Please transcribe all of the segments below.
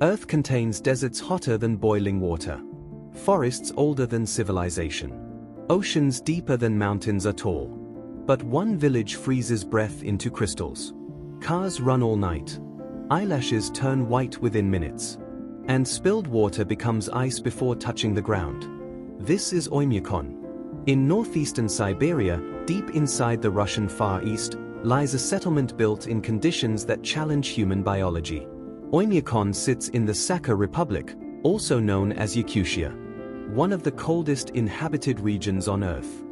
Earth contains deserts hotter than boiling water. Forests older than civilization. Oceans deeper than mountains are tall. But one village freezes breath into crystals. Cars run all night. Eyelashes turn white within minutes. And spilled water becomes ice before touching the ground. This is Oymyakon. In northeastern Siberia, deep inside the Russian Far East, lies a settlement built in conditions that challenge human biology. Oymyakon sits in the Sakha Republic, also known as Yakutia, one of the coldest inhabited regions on Earth.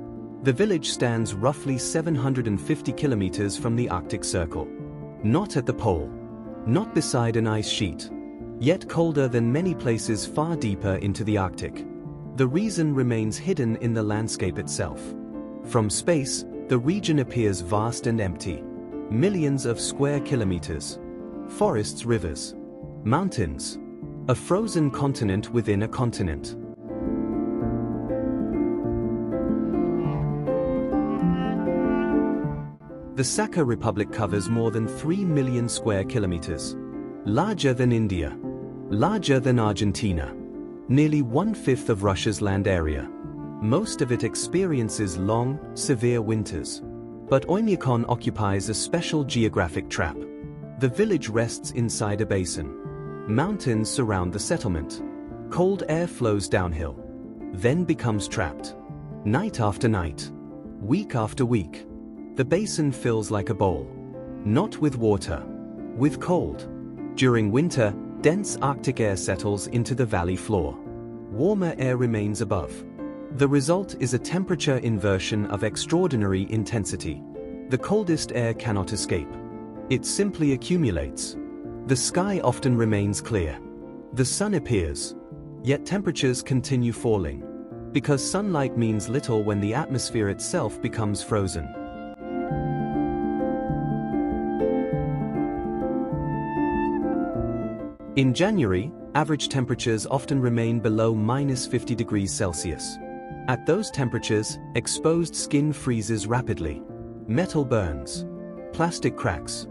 The village stands roughly 750 kilometers from the Arctic Circle. Not at the pole. Not beside an ice sheet. Yet colder than many places far deeper into the Arctic. The reason remains hidden in the landscape itself. From space, the region appears vast and empty. Millions of square kilometers. Forests, rivers. Mountains. A frozen continent within a continent. The Sakha Republic covers more than 3 million square kilometers. Larger than India. Larger than Argentina. Nearly 1/5 of Russia's land area. Most of it experiences long, severe winters. But Oymyakon occupies a special geographic trap. The village rests inside a basin. Mountains surround the settlement. Cold air flows downhill. Then becomes trapped. Night after night. Week after week. The basin fills like a bowl. Not with water. With cold. During winter, dense Arctic air settles into the valley floor. Warmer air remains above. The result is a temperature inversion of extraordinary intensity. The coldest air cannot escape. It simply accumulates. The sky often remains clear. The sun appears. Yet temperatures continue falling. Because sunlight means little when the atmosphere itself becomes frozen. In January, average temperatures often remain below -50 degrees Celsius. At those temperatures, exposed skin freezes rapidly. Metal burns. Plastic cracks.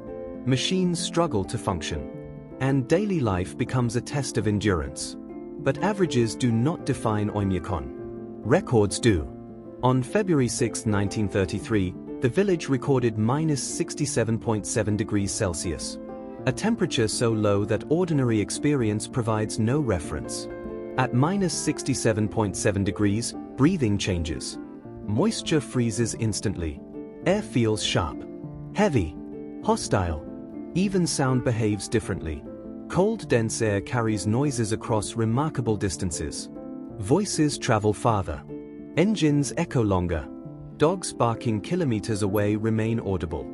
Machines struggle to function. And daily life becomes a test of endurance. But averages do not define Oymyakon. Records do. On February 6, 1933, the village recorded -67.7 degrees Celsius. A temperature so low that ordinary experience provides no reference. At -67.7 degrees, breathing changes. Moisture freezes instantly. Air feels sharp, heavy, hostile. Even sound behaves differently. Cold, dense air carries noises across remarkable distances. Voices travel farther. Engines echo longer. Dogs barking kilometers away remain audible.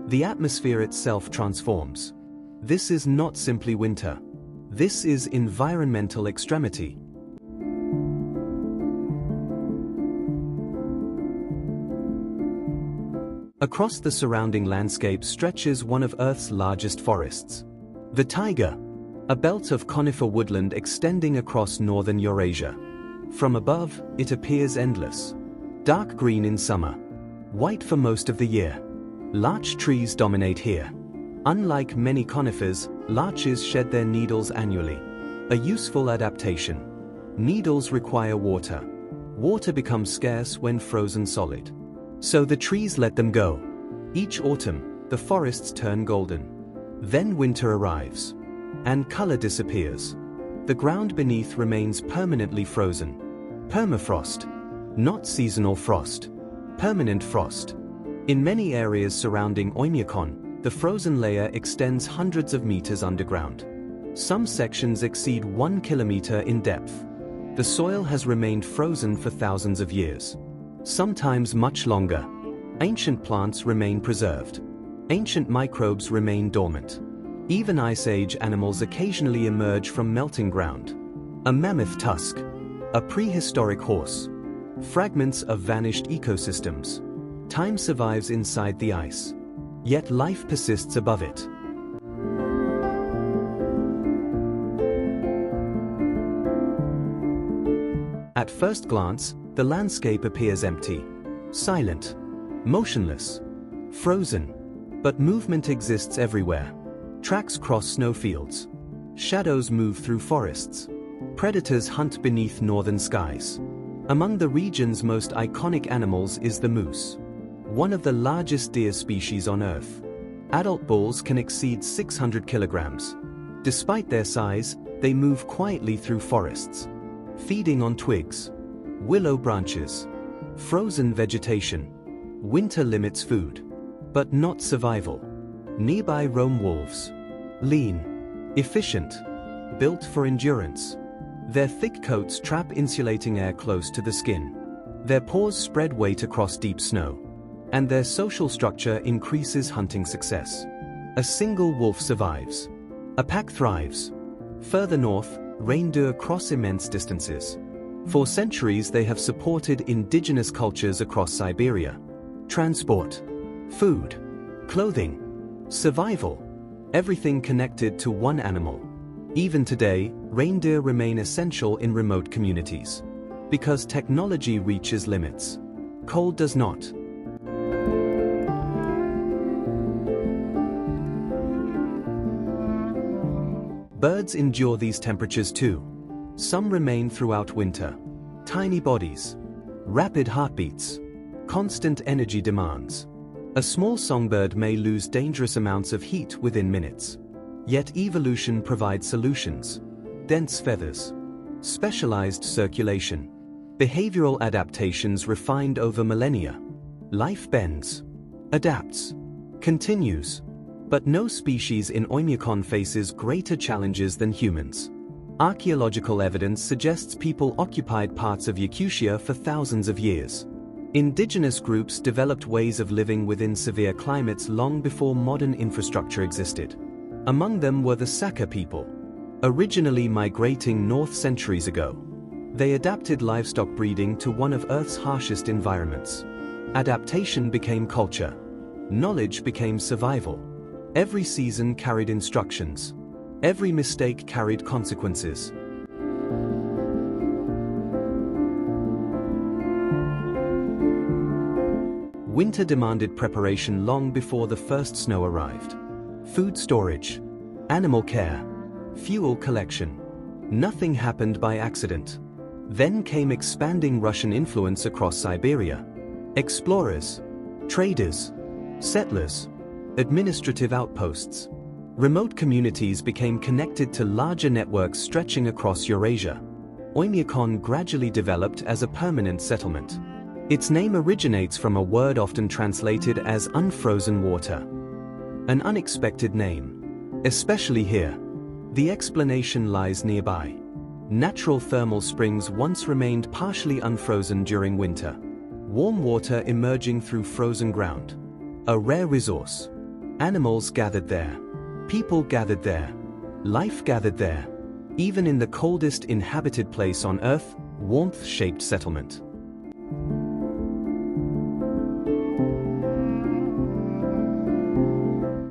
The atmosphere itself transforms. This is not simply winter. This is environmental extremity. Across the surrounding landscape stretches one of Earth's largest forests. The taiga, a belt of conifer woodland extending across northern Eurasia. From above, it appears endless. Dark green in summer. White for most of the year. Larch trees dominate here. Unlike many conifers, larches shed their needles annually. A useful adaptation. Needles require water. Water becomes scarce when frozen solid. So the trees let them go. Each autumn, the forests turn golden. Then winter arrives. And color disappears. The ground beneath remains permanently frozen. Permafrost. Not seasonal frost. Permanent frost. In many areas surrounding Oymyakon, the frozen layer extends hundreds of meters underground. Some sections exceed 1 kilometer in depth. The soil has remained frozen for thousands of years. Sometimes much longer. Ancient plants remain preserved. Ancient microbes remain dormant. Even Ice Age animals occasionally emerge from melting ground. A mammoth tusk. A prehistoric horse. Fragments of vanished ecosystems. Time survives inside the ice. Yet life persists above it. At first glance, the landscape appears empty, silent, motionless, frozen. But movement exists everywhere. Tracks cross snowfields. Shadows move through forests. Predators hunt beneath northern skies. Among the region's most iconic animals is the moose, one of the largest deer species on Earth. Adult bulls can exceed 600 kilograms. Despite their size, they move quietly through forests, feeding on twigs, willow branches, frozen vegetation. Winter limits food, but not survival. Nearby roam wolves. Lean, efficient, built for endurance. Their thick coats trap insulating air close to the skin. Their paws spread weight across deep snow. And their social structure increases hunting success. A single wolf survives. A pack thrives. Further north, reindeer cross immense distances. For centuries they have supported indigenous cultures across Siberia. Transport, food, clothing, survival, everything connected to one animal. Even today, reindeer remain essential in remote communities. Because technology reaches limits. Cold does not. Birds endure these temperatures too. Some remain throughout winter. Tiny bodies, rapid heartbeats, constant energy demands. A small songbird may lose dangerous amounts of heat within minutes. Yet evolution provides solutions. Dense feathers, specialized circulation, behavioral adaptations refined over millennia. Life bends, adapts, continues. But no species in Oymyakon faces greater challenges than humans. Archaeological evidence suggests people occupied parts of Yakutia for thousands of years. Indigenous groups developed ways of living within severe climates long before modern infrastructure existed. Among them were the Sakha people, originally migrating north centuries ago. They adapted livestock breeding to one of Earth's harshest environments. Adaptation became culture. Knowledge became survival. Every season carried instructions. Every mistake carried consequences. Winter demanded preparation long before the first snow arrived. Food storage, animal care, fuel collection. Nothing happened by accident. Then came expanding Russian influence across Siberia. Explorers, traders, settlers, administrative outposts. Remote communities became connected to larger networks stretching across Eurasia. Oymyakon gradually developed as a permanent settlement. Its name originates from a word often translated as unfrozen water. An unexpected name, especially here. The explanation lies nearby. Natural thermal springs once remained partially unfrozen during winter. Warm water emerging through frozen ground. A rare resource. Animals gathered there. People gathered there. Life gathered there. Even in the coldest inhabited place on Earth, warmth shaped settlement.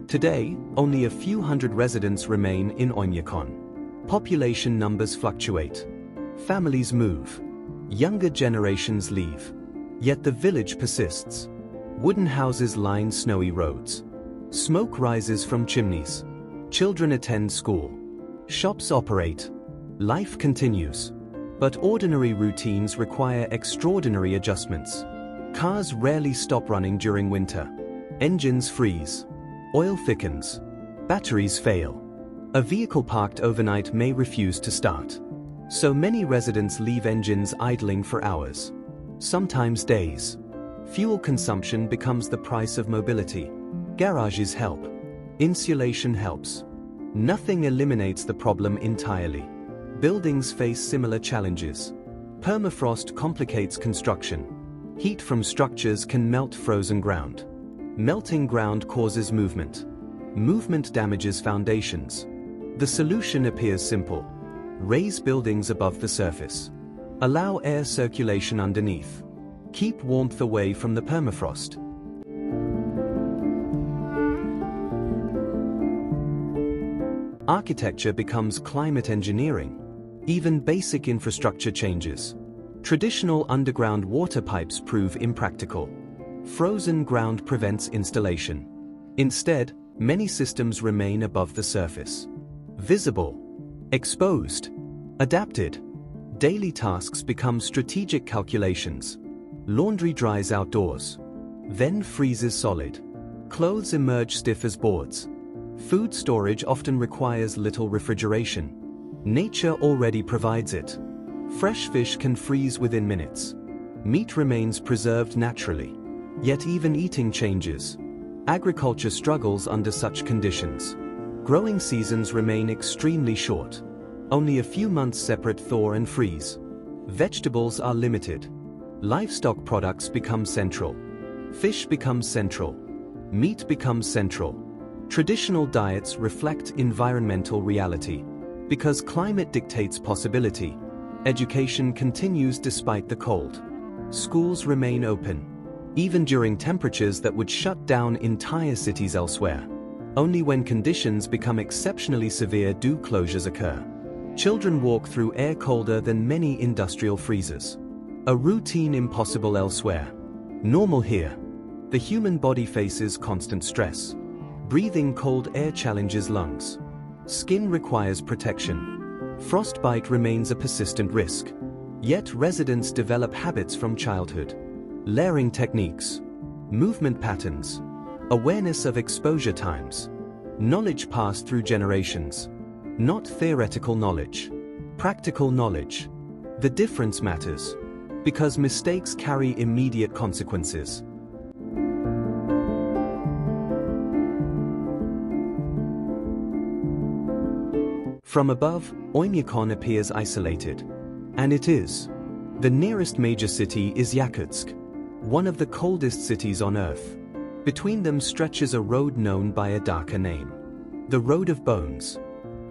Today, only a few hundred residents remain in Oymyakon. Population numbers fluctuate. Families move. Younger generations leave. Yet the village persists. Wooden houses line snowy roads. Smoke rises from chimneys. Children attend school. Shops operate. Life continues. But ordinary routines require extraordinary adjustments. Cars rarely stop running during winter. Engines freeze. Oil thickens. Batteries fail. A vehicle parked overnight may refuse to start. So many residents leave engines idling for hours. Sometimes days. Fuel consumption becomes the price of mobility. Garages help. Insulation helps. Nothing eliminates the problem entirely. Buildings face similar challenges. Permafrost complicates construction. Heat from structures can melt frozen ground. Melting ground causes movement. Movement damages foundations. The solution appears simple. Raise buildings above the surface. Allow air circulation underneath. Keep warmth away from the permafrost. Architecture becomes climate engineering. Even basic infrastructure changes. Traditional underground water pipes prove impractical. Frozen ground prevents installation. Instead, many systems remain above the surface. Visible, Exposed. Adapted. Daily tasks become strategic calculations. Laundry dries outdoors. Then freezes solid. Clothes emerge stiff as boards. Food storage often requires little refrigeration. Nature already provides it. Fresh fish can freeze within minutes. Meat remains preserved naturally. Yet even eating changes. Agriculture struggles under such conditions. Growing seasons remain extremely short. Only a few months separate thaw and freeze. Vegetables are limited. Livestock products become central. Fish becomes central. Meat becomes central. Traditional diets reflect environmental reality. Because climate dictates possibility, education continues despite the cold. Schools remain open, even during temperatures that would shut down entire cities elsewhere. Only when conditions become exceptionally severe do closures occur. Children walk through air colder than many industrial freezers. A routine impossible elsewhere. Normal here. The human body faces constant stress. Breathing cold air challenges lungs. Skin requires protection. Frostbite remains a persistent risk. Yet residents develop habits from childhood. Layering techniques. Movement patterns. Awareness of exposure times. Knowledge passed through generations. Not theoretical knowledge. Practical knowledge. The difference matters. Because mistakes carry immediate consequences. From above, Oymyakon appears isolated. And it is. The nearest major city is Yakutsk, one of the coldest cities on Earth. Between them stretches a road known by a darker name. The Road of Bones.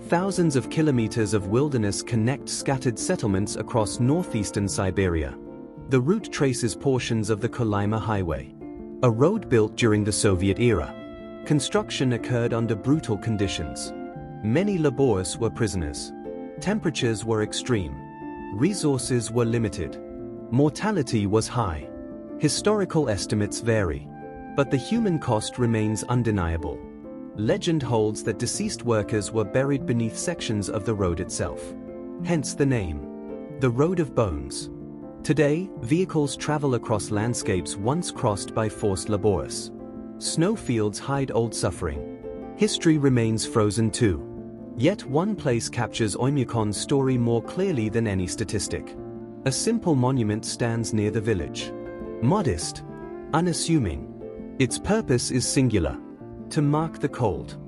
Thousands of kilometers of wilderness connect scattered settlements across northeastern Siberia. The route traces portions of the Kolyma Highway, a road built during the Soviet era. Construction occurred under brutal conditions. Many laborers were prisoners. Temperatures were extreme. Resources were limited. Mortality was high. Historical estimates vary. But the human cost remains undeniable. Legend holds that deceased workers were buried beneath sections of the road itself. Hence the name. The Road of Bones. Today, vehicles travel across landscapes once crossed by forced laborers. Snowfields hide old suffering. History remains frozen too. Yet one place captures Oymyakon's story more clearly than any statistic. A simple monument stands near the village. Modest. Unassuming. Its purpose is singular. To mark the cold.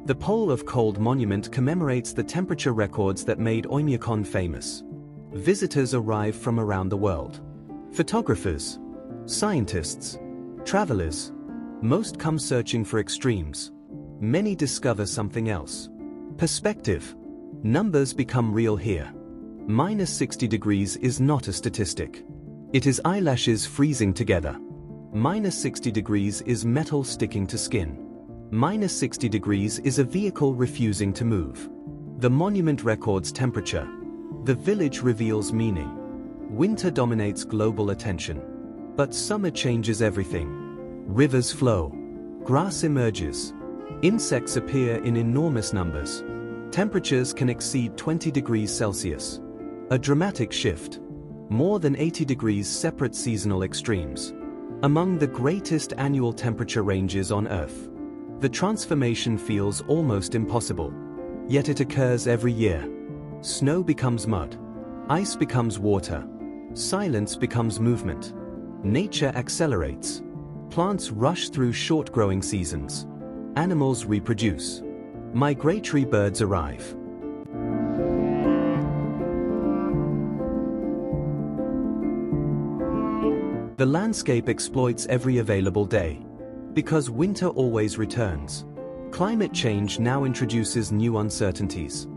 The Pole of Cold monument commemorates the temperature records that made Oymyakon famous. Visitors arrive from around the world. Photographers, scientists, travelers. Most come searching for extremes. Many discover something else. Perspective. Numbers become real here. -60 degrees is not a statistic. It is eyelashes freezing together. -60 degrees is metal sticking to skin. -60 degrees is a vehicle refusing to move. The monument records temperature. The village reveals meaning. Winter dominates global attention. But summer changes everything. Rivers flow. Grass emerges. Insects appear in enormous numbers. Temperatures can exceed 20 degrees Celsius. A dramatic shift. More than 80 degrees separate seasonal extremes. Among the greatest annual temperature ranges on Earth. The transformation feels almost impossible. Yet it occurs every year. Snow becomes mud. Ice becomes water. Silence becomes movement. Nature accelerates. Plants rush through short growing seasons. Animals reproduce. Migratory birds arrive. The landscape exploits every available day. Because winter always returns. Climate change now introduces new uncertainties.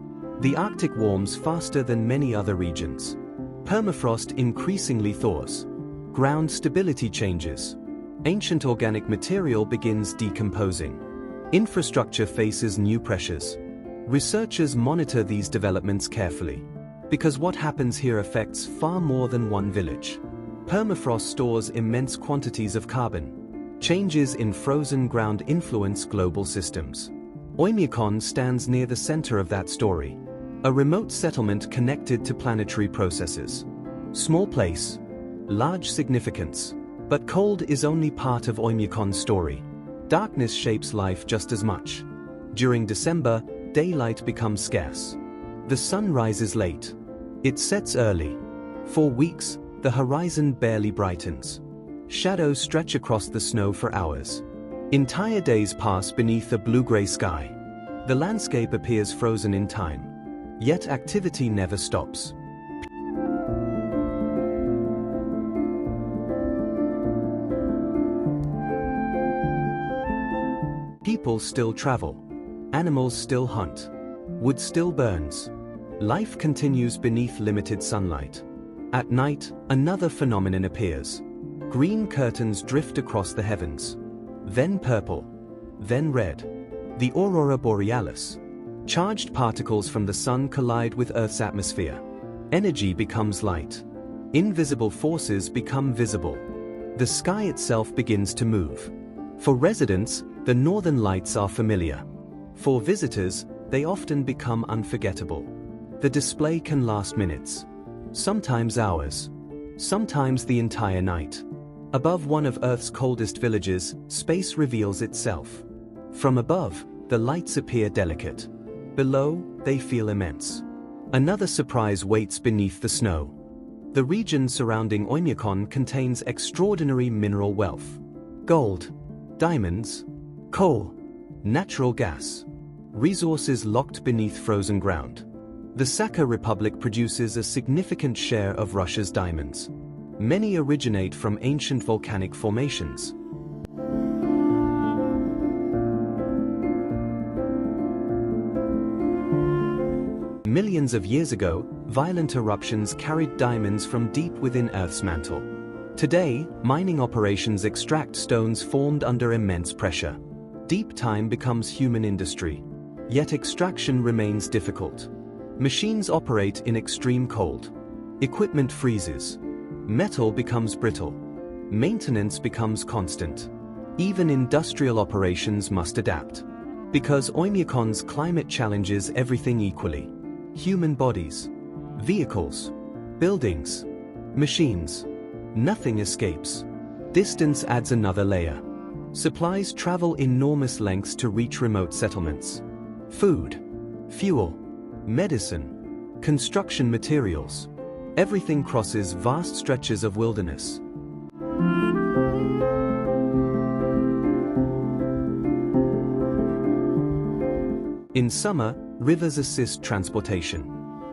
The Arctic warms faster than many other regions. Permafrost increasingly thaws. Ground stability changes. Ancient organic material begins decomposing. Infrastructure faces new pressures. Researchers monitor these developments carefully. Because what happens here affects far more than one village. Permafrost stores immense quantities of carbon. Changes in frozen ground influence global systems. Oymyakon stands near the center of that story. A remote settlement connected to planetary processes. Small place, large significance. But cold is only part of Oymyakon's story. Darkness shapes life just as much. During December, daylight becomes scarce. The sun rises late. It sets early. For weeks, the horizon barely brightens. Shadows stretch across the snow for hours. Entire days pass beneath a blue-gray sky. The landscape appears frozen in time. Yet activity never stops. People still travel. Animals still hunt. Wood still burns. Life continues beneath limited sunlight. At night, another phenomenon appears. Green curtains drift across the heavens. Then purple. Then red. The aurora borealis. Charged particles from the sun collide with Earth's atmosphere. Energy becomes light. Invisible forces become visible. The sky itself begins to move. For residents, the northern lights are familiar. For visitors, they often become unforgettable. The display can last minutes. Sometimes hours. Sometimes the entire night. Above one of Earth's coldest villages, space reveals itself. From above, the lights appear delicate. Below, they feel immense. Another surprise waits beneath the snow. The region surrounding Oymyakon contains extraordinary mineral wealth. Gold, diamonds, coal, natural gas. Resources locked beneath frozen ground. The Sakha Republic produces a significant share of Russia's diamonds. Many originate from ancient volcanic formations. Millions of years ago, violent eruptions carried diamonds from deep within Earth's mantle. Today, mining operations extract stones formed under immense pressure. Deep time becomes human industry. Yet extraction remains difficult. Machines operate in extreme cold. Equipment freezes. Metal becomes brittle. Maintenance becomes constant. Even industrial operations must adapt. Because Oymyakon's climate challenges everything equally. Human bodies, vehicles, buildings, machines. Nothing escapes. Distance adds another layer. Supplies travel enormous lengths to reach remote settlements. Food, fuel, medicine, construction materials. Everything crosses vast stretches of wilderness. In summer, rivers assist transportation.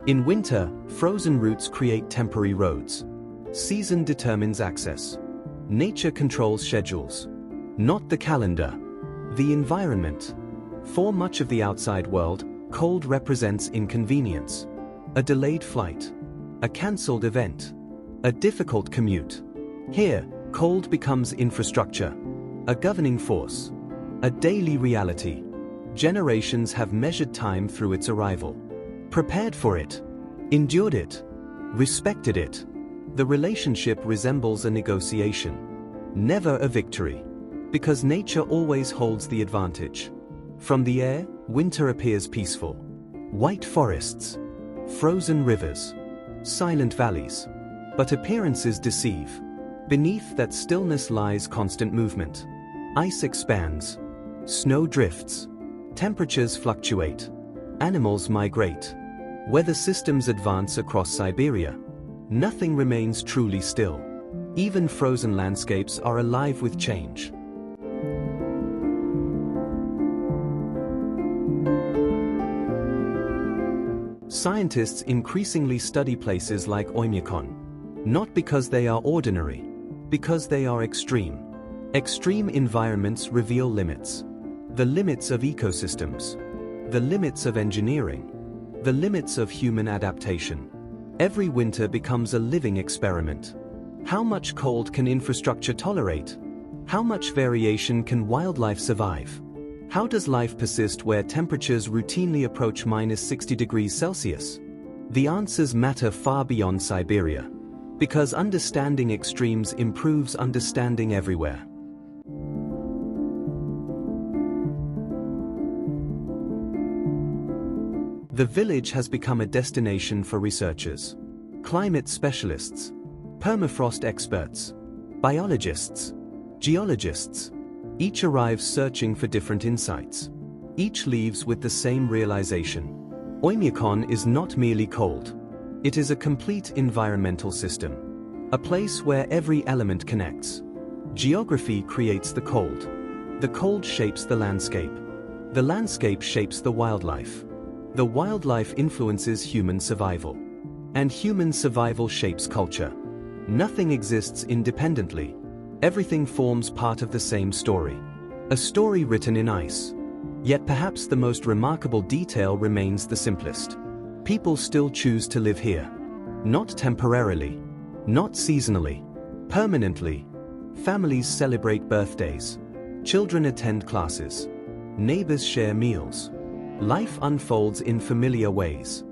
In winter, frozen routes create temporary roads. Season determines access. Nature controls schedules. Not the calendar. The environment. For much of the outside world, cold represents inconvenience. A delayed flight. A cancelled event. A difficult commute. Here, cold becomes infrastructure. A governing force. A daily reality. Generations have measured time through its arrival. Prepared for it. Endured it. Respected it. The relationship resembles a negotiation. Never a victory. Because nature always holds the advantage. From the air, winter appears peaceful. White forests. Frozen rivers. Silent valleys. But appearances deceive. Beneath that stillness lies constant movement. Ice expands. Snow drifts. Temperatures fluctuate. Animals migrate. Weather systems advance across Siberia. Nothing remains truly still. Even frozen landscapes are alive with change. Scientists increasingly study places like Oymyakon. Not because they are ordinary, because they are extreme. Extreme environments reveal limits. The limits of ecosystems. The limits of engineering. The limits of human adaptation. Every winter becomes a living experiment. How much cold can infrastructure tolerate? How much variation can wildlife survive? How does life persist where temperatures routinely approach -60 degrees Celsius? The answers matter far beyond Siberia. Because understanding extremes improves understanding everywhere. The village has become a destination for researchers, climate specialists, permafrost experts, biologists, geologists. Each arrives searching for different insights. Each leaves with the same realization. Oymyakon is not merely cold. It is a complete environmental system. A place where every element connects. Geography creates the cold. The cold shapes the landscape. The landscape shapes the wildlife. The wildlife influences human survival. And human survival shapes culture. Nothing exists independently. Everything forms part of the same story. A story written in ice. Yet perhaps the most remarkable detail remains the simplest. People still choose to live here. Not temporarily. Not seasonally. Permanently. Families celebrate birthdays. Children attend classes. Neighbors share meals. Life unfolds in familiar ways.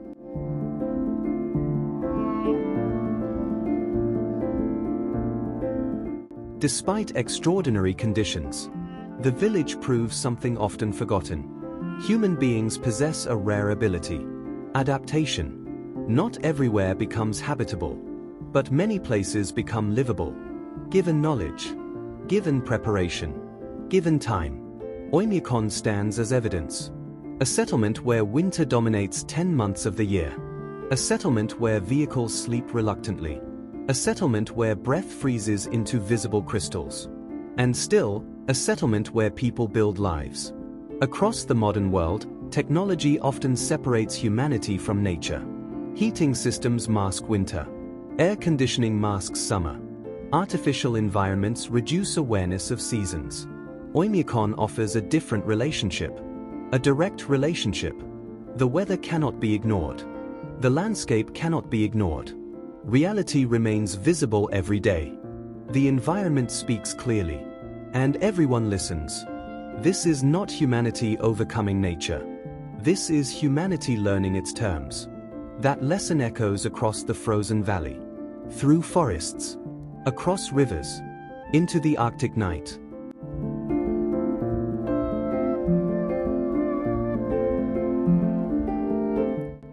Despite extraordinary conditions, the village proves something often forgotten. Human beings possess a rare ability: adaptation. Not everywhere becomes habitable, but many places become livable. Given knowledge, given preparation, given time. Oymyakon stands as evidence. A settlement where winter dominates 10 months of the year. A settlement where vehicles sleep reluctantly. A settlement where breath freezes into visible crystals. And still, a settlement where people build lives. Across the modern world, technology often separates humanity from nature. Heating systems mask winter. Air conditioning masks summer. Artificial environments reduce awareness of seasons. Oymyakon offers a different relationship. A direct relationship. The weather cannot be ignored. The landscape cannot be ignored. Reality remains visible every day. The environment speaks clearly. And everyone listens. This is not humanity overcoming nature. This is humanity learning its terms. That lesson echoes across the frozen valley. Through forests. Across rivers. Into the Arctic night.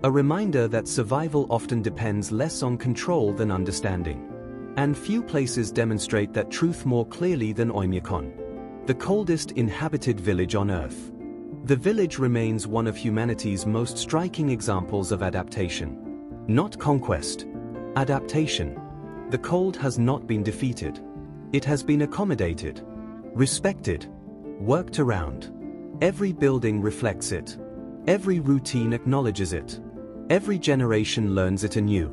A reminder that survival often depends less on control than understanding. And few places demonstrate that truth more clearly than Oymyakon, the coldest inhabited village on Earth. The village remains one of humanity's most striking examples of adaptation. Not conquest. Adaptation. The cold has not been defeated. It has been accommodated, respected, worked around. Every building reflects it. Every routine acknowledges it. Every generation learns it anew.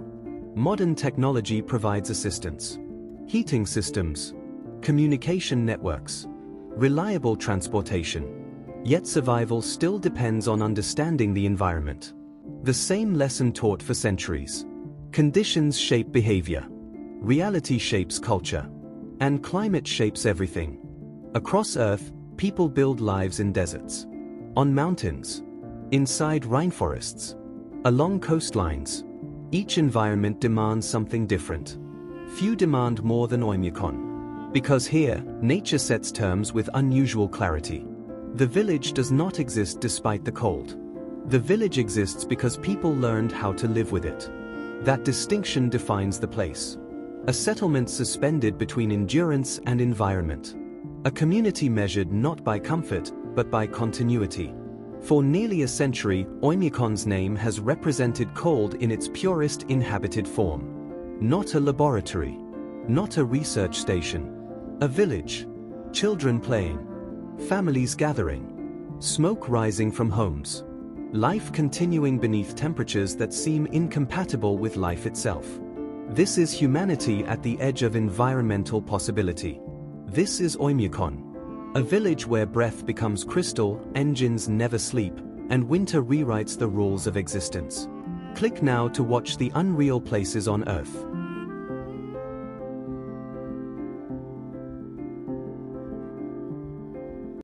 Modern technology provides assistance. Heating systems, communication networks, reliable transportation. Yet survival still depends on understanding the environment. The same lesson taught for centuries. Conditions shape behavior. Reality shapes culture. And climate shapes everything. Across Earth, people build lives in deserts. On mountains. Inside rainforests. Along coastlines. Each environment demands something different. Few demand more than Oymyakon. Because here, nature sets terms with unusual clarity. The village does not exist despite the cold. The village exists because people learned how to live with it. That distinction defines the place. A settlement suspended between endurance and environment. A community measured not by comfort, but by continuity. For nearly a century, Oymyakon's name has represented cold in its purest inhabited form. Not a laboratory. Not a research station. A village. Children playing. Families gathering. Smoke rising from homes. Life continuing beneath temperatures that seem incompatible with life itself. This is humanity at the edge of environmental possibility. This is Oymyakon. A village where breath becomes crystal, engines never sleep, and winter rewrites the rules of existence. Click now to watch the unreal places on Earth.